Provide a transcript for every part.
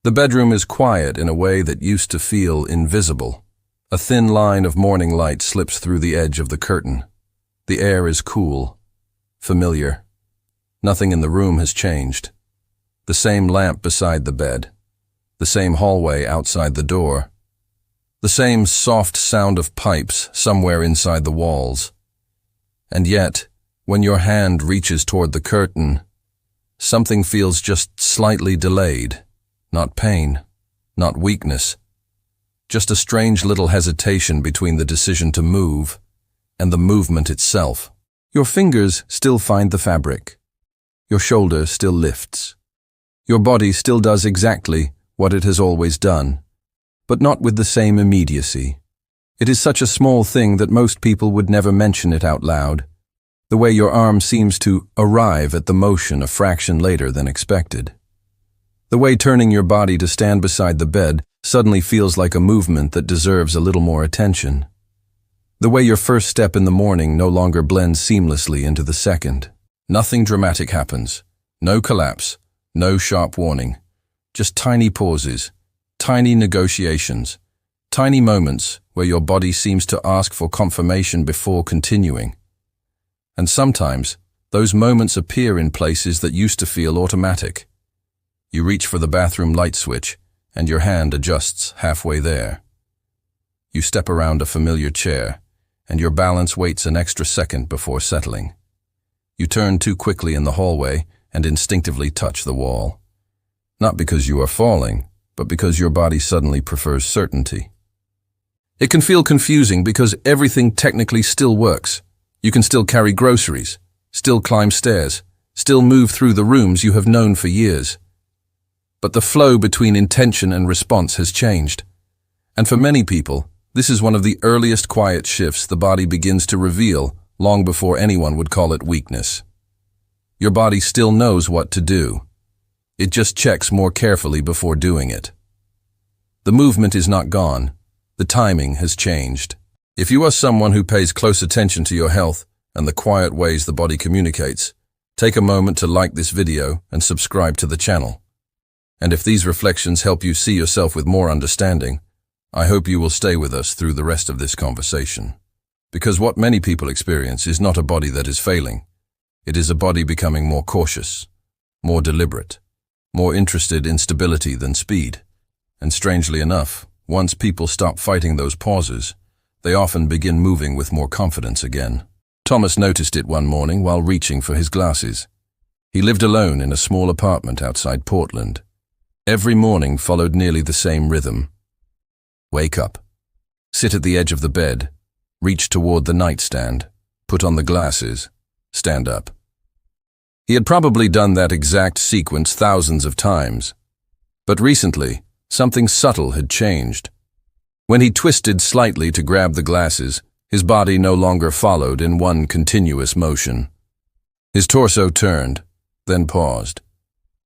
The bedroom is quiet in a way that used to feel invisible. A thin line of morning light slips through the edge of the curtain. The air is cool, familiar. Nothing in the room has changed. The same lamp beside the bed. The same hallway outside the door. The same soft sound of pipes somewhere inside the walls. And yet, when your hand reaches toward the curtain, something feels just slightly delayed. Not pain, not weakness. Just a strange little hesitation between the decision to move and the movement itself. Your fingers still find the fabric. Your shoulder still lifts. Your body still does exactly what it has always done, but not with the same immediacy. It is such a small thing that most people would never mention it out loud. The way your arm seems to arrive at the motion a fraction later than expected. The way turning your body to stand beside the bed suddenly feels like a movement that deserves a little more attention. The way your first step in the morning no longer blends seamlessly into the second. Nothing dramatic happens. No collapse. No sharp warning. Just tiny pauses. Tiny negotiations. Tiny moments where your body seems to ask for confirmation before continuing. And sometimes, those moments appear in places that used to feel automatic. You reach for the bathroom light switch, and your hand adjusts halfway there. You step around a familiar chair, and your balance waits an extra second before settling. You turn too quickly in the hallway and instinctively touch the wall. Not because you are falling, but because your body suddenly prefers certainty. It can feel confusing because everything technically still works. You can still carry groceries, still climb stairs, still move through the rooms you have known for years. But the flow between intention and response has changed. And for many people, this is one of the earliest quiet shifts the body begins to reveal long before anyone would call it weakness. Your body still knows what to do. It just checks more carefully before doing it. The movement is not gone. The timing has changed. If you are someone who pays close attention to your health and the quiet ways the body communicates, take a moment to like this video and subscribe to the channel. And if these reflections help you see yourself with more understanding, I hope you will stay with us through the rest of this conversation. Because what many people experience is not a body that is failing. It is a body becoming more cautious, more deliberate, more interested in stability than speed. And strangely enough, once people stop fighting those pauses, they often begin moving with more confidence again. Thomas noticed it one morning while reaching for his glasses. He lived alone in a small apartment outside Portland. Every morning followed nearly the same rhythm. Wake up, sit at the edge of the bed, reach toward the nightstand, put on the glasses, stand up. He had probably done that exact sequence thousands of times. But recently, something subtle had changed. When he twisted slightly to grab the glasses, his body no longer followed in one continuous motion. His torso turned, then paused,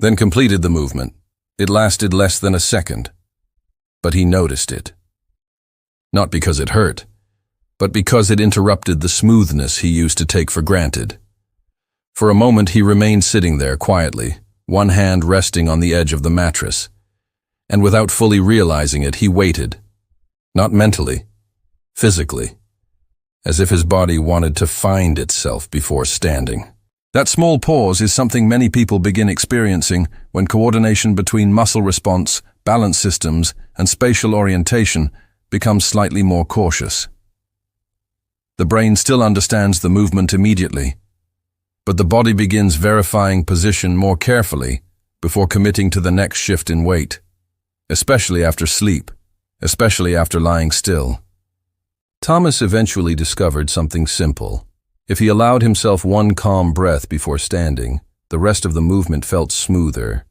then completed the movement. It lasted less than a second, but he noticed it. Not because it hurt, but because it interrupted the smoothness he used to take for granted. For a moment he remained sitting there quietly, one hand resting on the edge of the mattress, and without fully realizing it, he waited. Not mentally, physically, as if his body wanted to find itself before standing. That small pause is something many people begin experiencing when coordination between muscle response, balance systems, and spatial orientation becomes slightly more cautious. The brain still understands the movement immediately, but the body begins verifying position more carefully before committing to the next shift in weight, especially after sleep, especially after lying still. Thomas eventually discovered something simple. If he allowed himself one calm breath before standing, the rest of the movement felt smoother,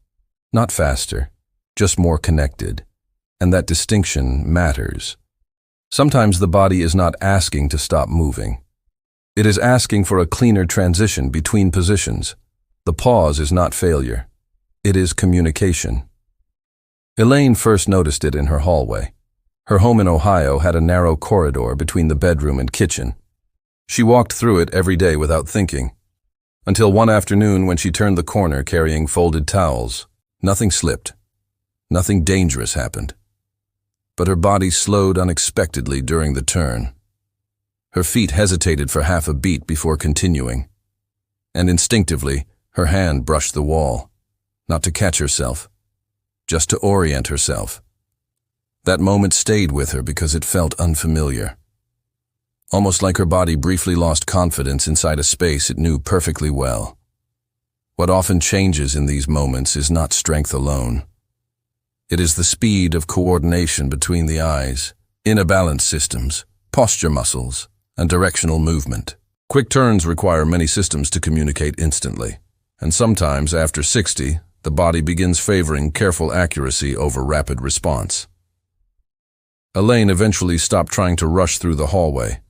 not faster, just more connected. And that distinction matters. Sometimes the body is not asking to stop moving. It is asking for a cleaner transition between positions. The pause is not failure. It is communication. Elaine first noticed it in her hallway. Her home in Ohio had a narrow corridor between the bedroom and kitchen. She walked through it every day without thinking, until one afternoon when she turned the corner carrying folded towels. Nothing slipped. Nothing dangerous happened. But her body slowed unexpectedly during the turn. Her feet hesitated for half a beat before continuing, and instinctively, her hand brushed the wall, not to catch herself, just to orient herself. That moment stayed with her because it felt unfamiliar. Almost like her body briefly lost confidence inside a space it knew perfectly well. What often changes in these moments is not strength alone. It is the speed of coordination between the eyes, inner balance systems, posture muscles, and directional movement. Quick turns require many systems to communicate instantly, and sometimes after 60, the body begins favoring careful accuracy over rapid response. Elaine eventually stopped trying to rush through the hallway.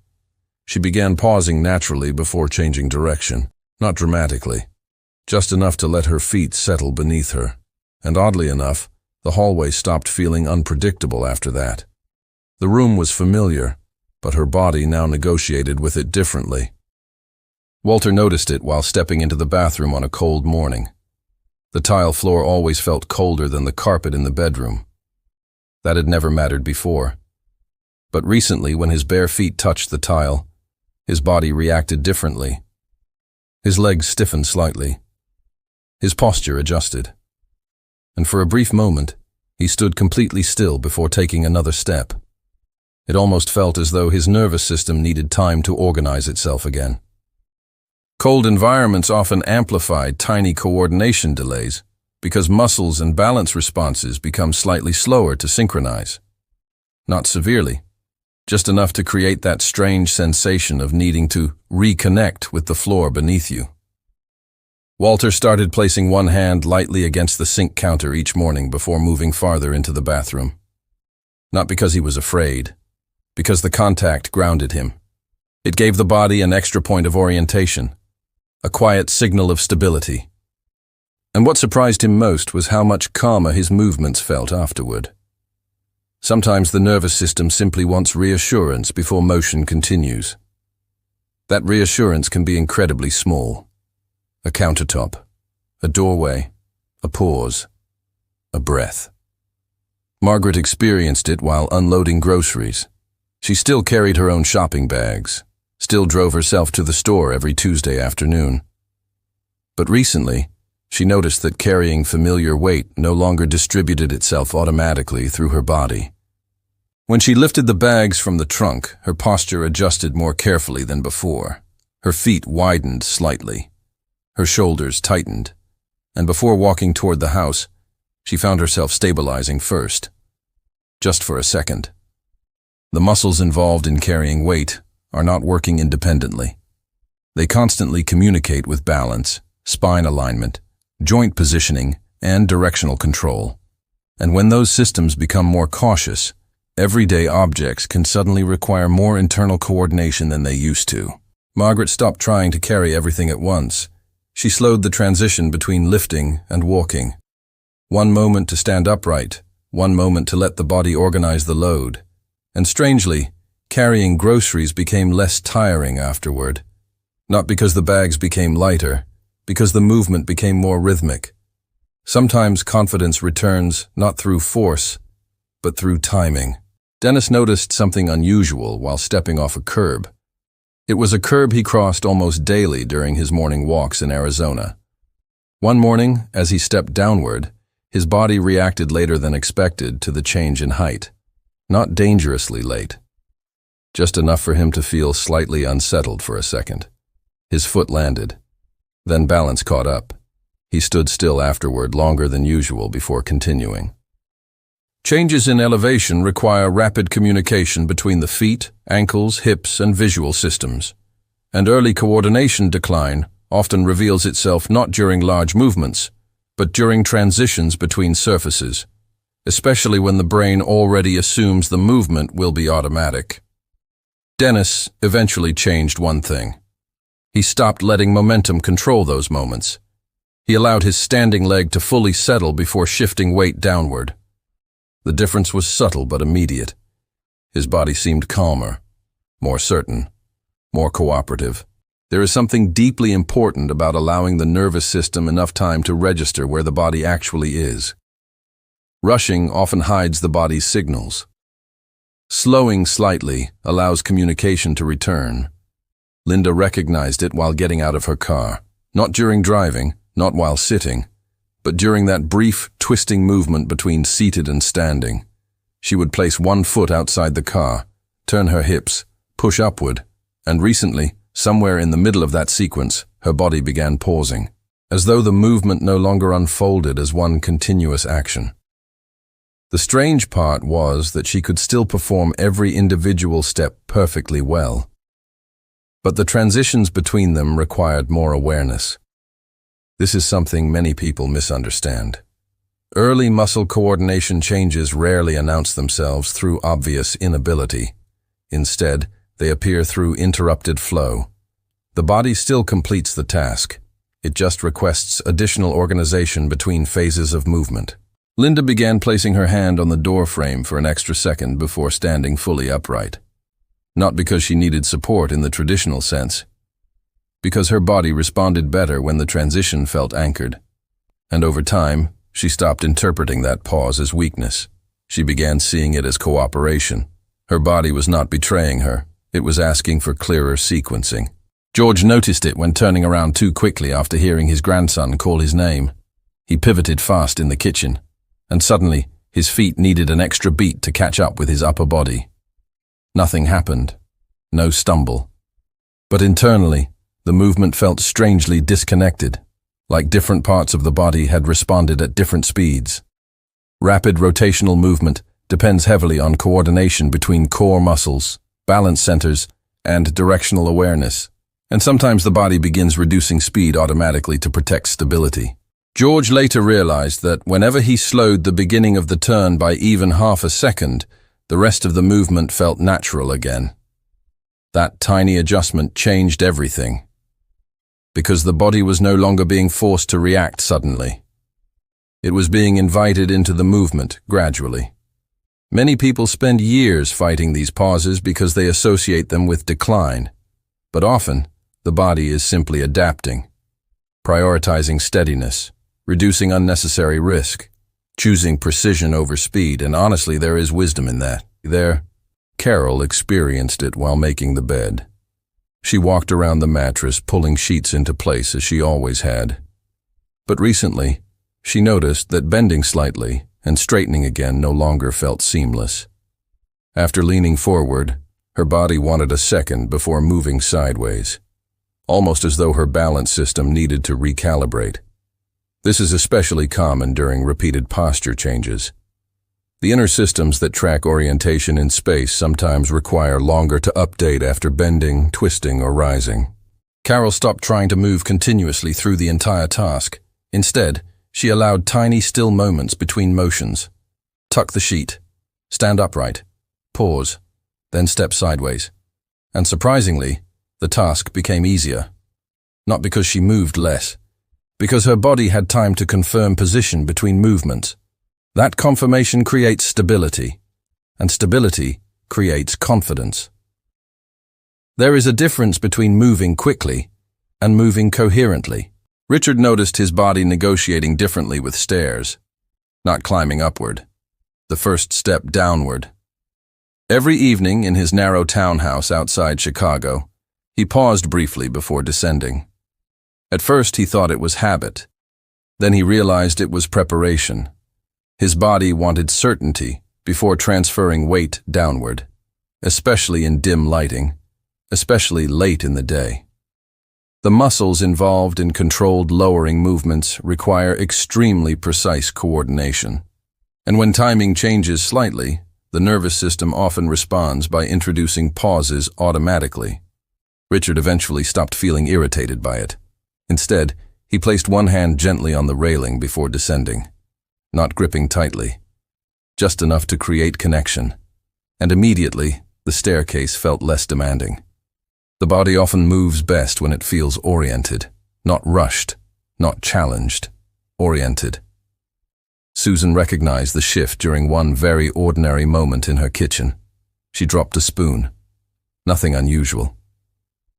She began pausing naturally before changing direction, not dramatically, just enough to let her feet settle beneath her. And oddly enough, the hallway stopped feeling unpredictable after that. The room was familiar, but her body now negotiated with it differently. Walter noticed it while stepping into the bathroom on a cold morning. The tile floor always felt colder than the carpet in the bedroom. That had never mattered before. But recently, when his bare feet touched the tile, his body reacted differently. His legs stiffened slightly. His posture adjusted. And for a brief moment, he stood completely still before taking another step. It almost felt as though his nervous system needed time to organize itself again. Cold environments often amplify tiny coordination delays because muscles and balance responses become slightly slower to synchronize. Not severely, just enough to create that strange sensation of needing to reconnect with the floor beneath you. Walter started placing one hand lightly against the sink counter each morning before moving farther into the bathroom. Not because he was afraid, because the contact grounded him. It gave the body an extra point of orientation, a quiet signal of stability. And what surprised him most was how much calmer his movements felt afterward. Sometimes the nervous system simply wants reassurance before motion continues. That reassurance can be incredibly small. A countertop, a doorway, a pause, a breath. Margaret experienced it while unloading groceries. She still carried her own shopping bags, still drove herself to the store every Tuesday afternoon. But recently, she noticed that carrying familiar weight no longer distributed itself automatically through her body. When she lifted the bags from the trunk, her posture adjusted more carefully than before. Her feet widened slightly. Her shoulders tightened. And before walking toward the house, she found herself stabilizing first. Just for a second. The muscles involved in carrying weight are not working independently. They constantly communicate with balance, spine alignment, joint positioning, and directional control. And when those systems become more cautious, everyday objects can suddenly require more internal coordination than they used to. Margaret stopped trying to carry everything at once. She slowed the transition between lifting and walking. One moment to stand upright, one moment to let the body organize the load. And strangely, carrying groceries became less tiring afterward. Not because the bags became lighter, because the movement became more rhythmic. Sometimes confidence returns not through force, but through timing. Dennis noticed something unusual while stepping off a curb. It was a curb he crossed almost daily during his morning walks in Arizona. One morning, as he stepped downward, his body reacted later than expected to the change in height. Not dangerously late. Just enough for him to feel slightly unsettled for a second. His foot landed. Then balance caught up. He stood still afterward longer than usual before continuing. Changes in elevation require rapid communication between the feet, ankles, hips, and visual systems. And early coordination decline often reveals itself not during large movements, but during transitions between surfaces, especially when the brain already assumes the movement will be automatic. Dennis eventually changed one thing. He stopped letting momentum control those moments. He allowed his standing leg to fully settle before shifting weight downward. The difference was subtle but immediate. His body seemed calmer, more certain, more cooperative. There is something deeply important about allowing the nervous system enough time to register where the body actually is. Rushing often hides the body's signals. Slowing slightly allows communication to return. Linda recognized it while getting out of her car, not during driving, not while sitting, but during that brief, twisting movement between seated and standing. She would place one foot outside the car, turn her hips, push upward, and recently, somewhere in the middle of that sequence, her body began pausing, as though the movement no longer unfolded as one continuous action. The strange part was that she could still perform every individual step perfectly well. But the transitions between them required more awareness. This is something many people misunderstand. Early muscle coordination changes rarely announce themselves through obvious inability. Instead, they appear through interrupted flow. The body still completes the task. It just requests additional organization between phases of movement. Linda began placing her hand on the door frame for an extra second before standing fully upright. Not because she needed support in the traditional sense, because her body responded better when the transition felt anchored. And over time, she stopped interpreting that pause as weakness. She began seeing it as cooperation. Her body was not betraying her. It was asking for clearer sequencing. George noticed it when turning around too quickly after hearing his grandson call his name. He pivoted fast in the kitchen, and suddenly his feet needed an extra beat to catch up with his upper body. Nothing happened. No stumble. But internally, the movement felt strangely disconnected, like different parts of the body had responded at different speeds. Rapid rotational movement depends heavily on coordination between core muscles, balance centers, and directional awareness, and sometimes the body begins reducing speed automatically to protect stability. George later realized that whenever he slowed the beginning of the turn by even half a second, the rest of the movement felt natural again. That tiny adjustment changed everything, because the body was no longer being forced to react suddenly. It was being invited into the movement gradually. Many people spend years fighting these pauses because they associate them with decline, but often the body is simply adapting, prioritizing steadiness, reducing unnecessary risk, choosing precision over speed, and honestly, there is wisdom in that. Carol experienced it while making the bed. She walked around the mattress, pulling sheets into place as she always had. But recently, she noticed that bending slightly and straightening again no longer felt seamless. After leaning forward, her body wanted a second before moving sideways, almost as though her balance system needed to recalibrate. This is especially common during repeated posture changes. The inner systems that track orientation in space sometimes require longer to update after bending, twisting, or rising. Carol stopped trying to move continuously through the entire task. Instead, she allowed tiny, still moments between motions. Tuck the sheet, stand upright, pause, then step sideways. And surprisingly, the task became easier. Not because she moved less, because her body had time to confirm position between movements. That confirmation creates stability, and stability creates confidence. There is a difference between moving quickly and moving coherently. Richard noticed his body negotiating differently with stairs, not climbing upward, the first step downward. Every evening in his narrow townhouse outside Chicago, he paused briefly before descending. At first he thought it was habit. Then he realized it was preparation. His body wanted certainty before transferring weight downward, especially in dim lighting, especially late in the day. The muscles involved in controlled lowering movements require extremely precise coordination. And when timing changes slightly, the nervous system often responds by introducing pauses automatically. Richard eventually stopped feeling irritated by it. Instead, he placed one hand gently on the railing before descending, not gripping tightly, just enough to create connection. And immediately, the staircase felt less demanding. The body often moves best when it feels oriented, not rushed, not challenged, oriented. Susan recognized the shift during one very ordinary moment in her kitchen. She dropped a spoon. Nothing unusual.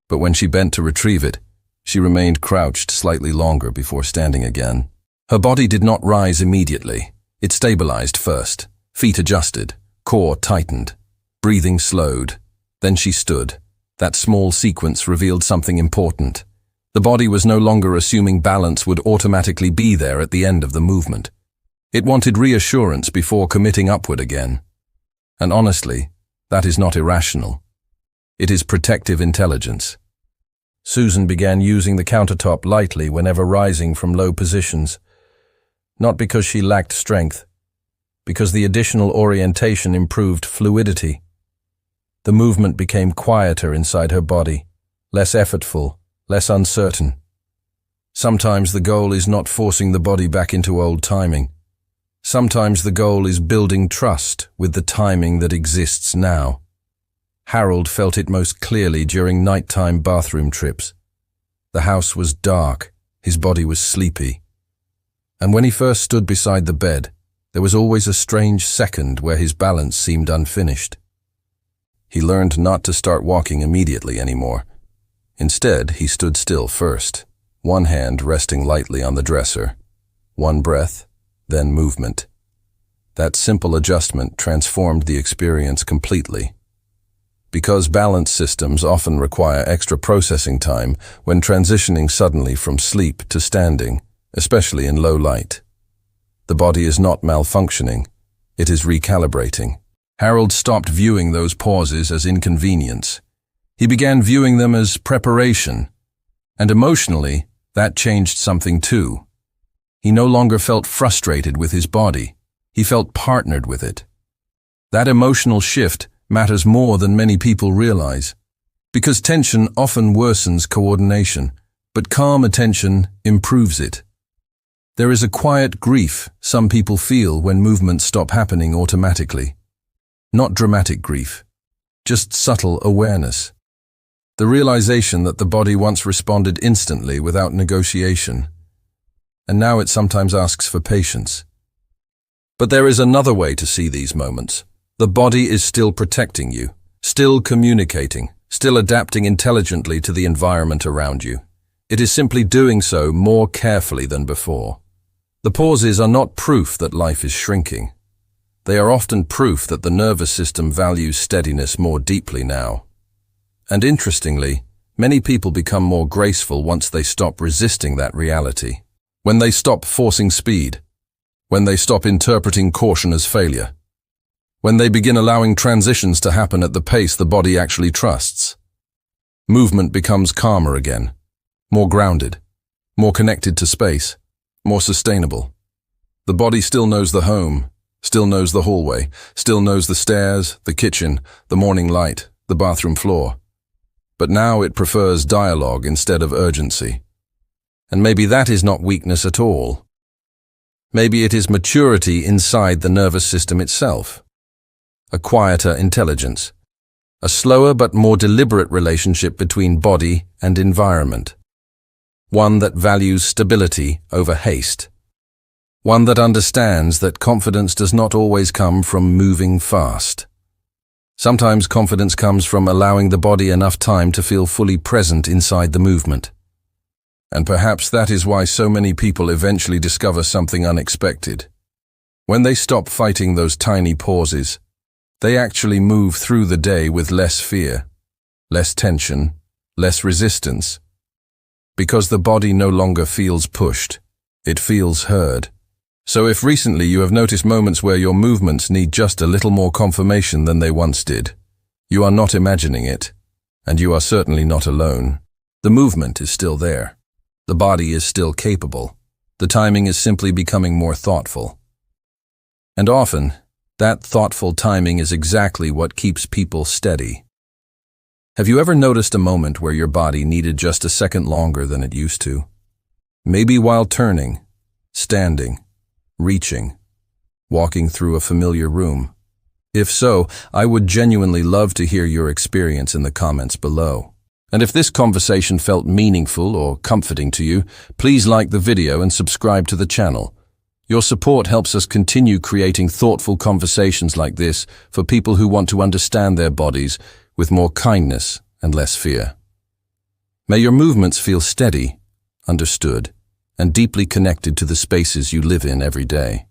But when she bent to retrieve it, she remained crouched slightly longer before standing again. Her body did not rise immediately. It stabilized first, feet adjusted, core tightened, breathing slowed. Then she stood. That small sequence revealed something important. The body was no longer assuming balance would automatically be there at the end of the movement. It wanted reassurance before committing upward again. And honestly, that is not irrational. It is protective intelligence. Susan began using the countertop lightly whenever rising from low positions. Not because she lacked strength, because the additional orientation improved fluidity. The movement became quieter inside her body, less effortful, less uncertain. Sometimes the goal is not forcing the body back into old timing. Sometimes the goal is building trust with the timing that exists now. Harold felt it most clearly during nighttime bathroom trips. The house was dark, his body was sleepy. And when he first stood beside the bed, there was always a strange second where his balance seemed unfinished. He learned not to start walking immediately anymore. Instead, he stood still first, one hand resting lightly on the dresser. One breath, then movement. That simple adjustment transformed the experience completely. Because balance systems often require extra processing time when transitioning suddenly from sleep to standing, especially in low light. The body is not malfunctioning, it is recalibrating. Harold stopped viewing those pauses as inconvenience. He began viewing them as preparation, and emotionally, that changed something too. He no longer felt frustrated with his body, he felt partnered with it. That emotional shift matters more than many people realize, because tension often worsens coordination, but calm attention improves it. There is a quiet grief some people feel when movements stop happening automatically. Not dramatic grief, just subtle awareness. The realization that the body once responded instantly without negotiation, and now it sometimes asks for patience. But there is another way to see these moments. The body is still protecting you, still communicating, still adapting intelligently to the environment around you. It is simply doing so more carefully than before. The pauses are not proof that life is shrinking. They are often proof that the nervous system values steadiness more deeply now. And interestingly, many people become more graceful once they stop resisting that reality. When they stop forcing speed. When they stop interpreting caution as failure. When they begin allowing transitions to happen at the pace the body actually trusts. Movement becomes calmer again, more grounded, more connected to space, more sustainable. The body still knows the home, still knows the hallway, still knows the stairs, the kitchen, the morning light, the bathroom floor. But now it prefers dialogue instead of urgency. And maybe that is not weakness at all. Maybe it is maturity inside the nervous system itself. A quieter intelligence. A slower but more deliberate relationship between body and environment. One that values stability over haste. One that understands that confidence does not always come from moving fast. Sometimes confidence comes from allowing the body enough time to feel fully present inside the movement. And perhaps that is why so many people eventually discover something unexpected. When they stop fighting those tiny pauses, they actually move through the day with less fear, less tension, less resistance. Because the body no longer feels pushed, it feels heard. So if recently you have noticed moments where your movements need just a little more confirmation than they once did, you are not imagining it, and you are certainly not alone. The movement is still there. The body is still capable. The timing is simply becoming more thoughtful. And often, that thoughtful timing is exactly what keeps people steady. Have you ever noticed a moment where your body needed just a second longer than it used to? Maybe while turning, standing, reaching, walking through a familiar room. If so, I would genuinely love to hear your experience in the comments below. And if this conversation felt meaningful or comforting to you, please like the video and subscribe to the channel. Your support helps us continue creating thoughtful conversations like this for people who want to understand their bodies with more kindness and less fear. May your movements feel steady, understood, and deeply connected to the spaces you live in every day.